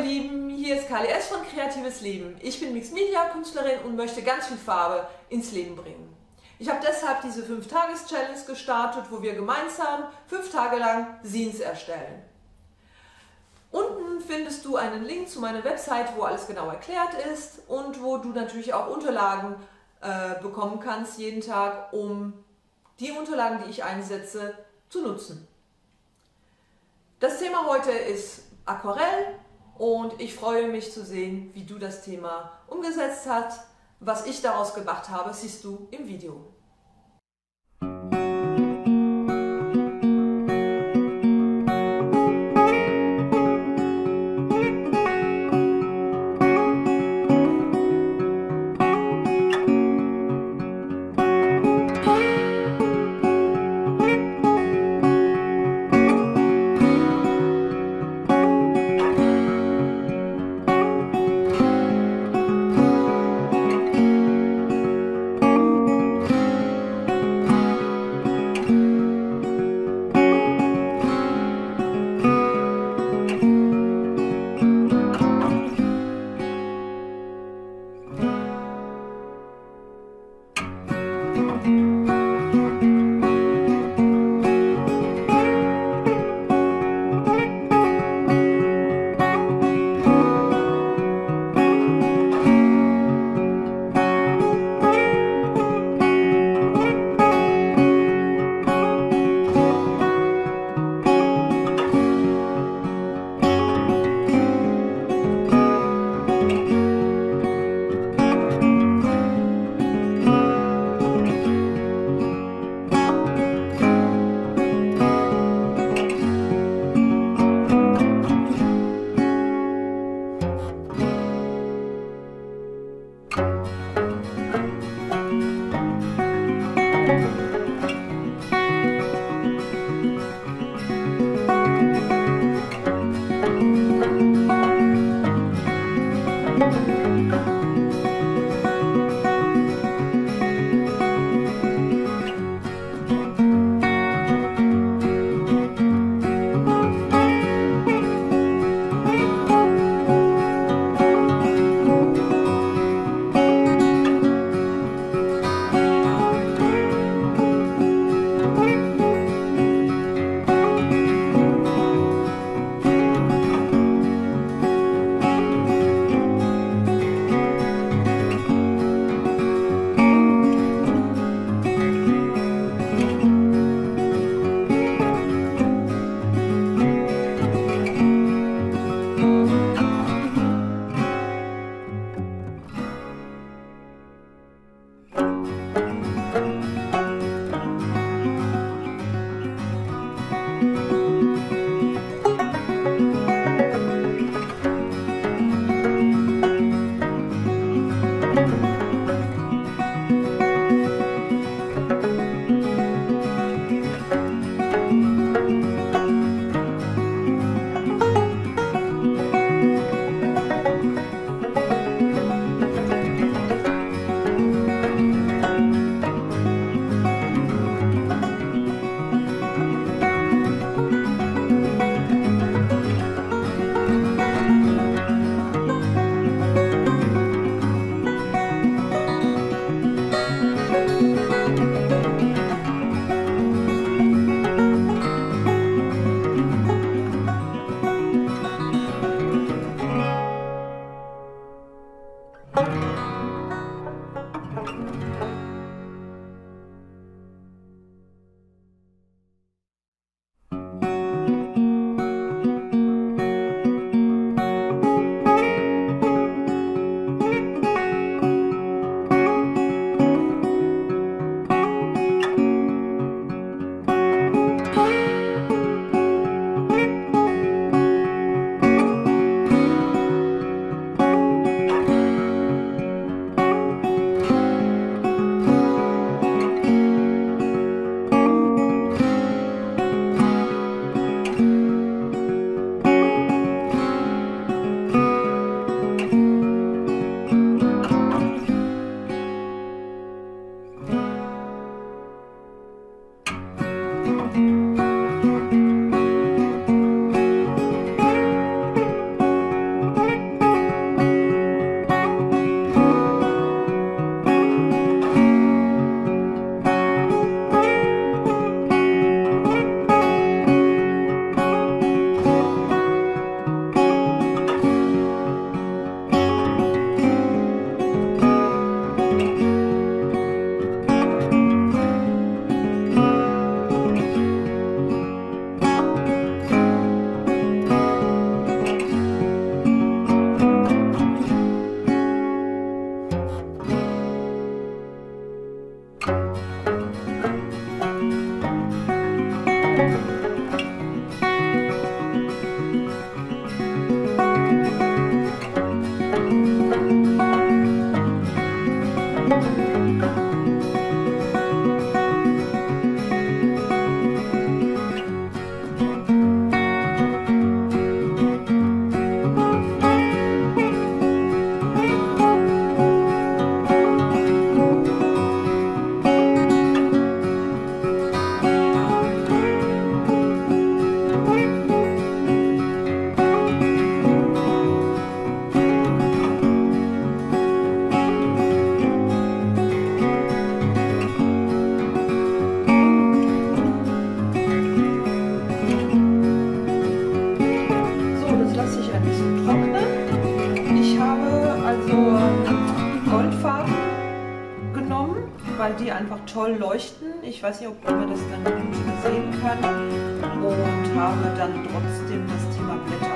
ihr Lieben, hier ist KLS von Kreatives Leben. Ich bin Mixed Media Künstlerin und möchte ganz viel Farbe ins Leben bringen. Ich habe deshalb diese 5-Tages-Challenge gestartet, wo wir gemeinsam 5 Tage lang Scenes erstellen. Unten findest du einen Link zu meiner Website, wo alles genau erklärt ist und wo du natürlich auch Unterlagen bekommen kannst jeden Tag, um die Unterlagen, die ich einsetze, zu nutzen. Das Thema heute ist Aquarell und ich freue mich zu sehen, wie du das Thema umgesetzt hast. Was ich daraus gemacht habe, siehst du im Video. weil die einfach toll leuchten. Ich weiß nicht, ob man das dann gut sehen kann. Und habe dann trotzdem das Thema Blätter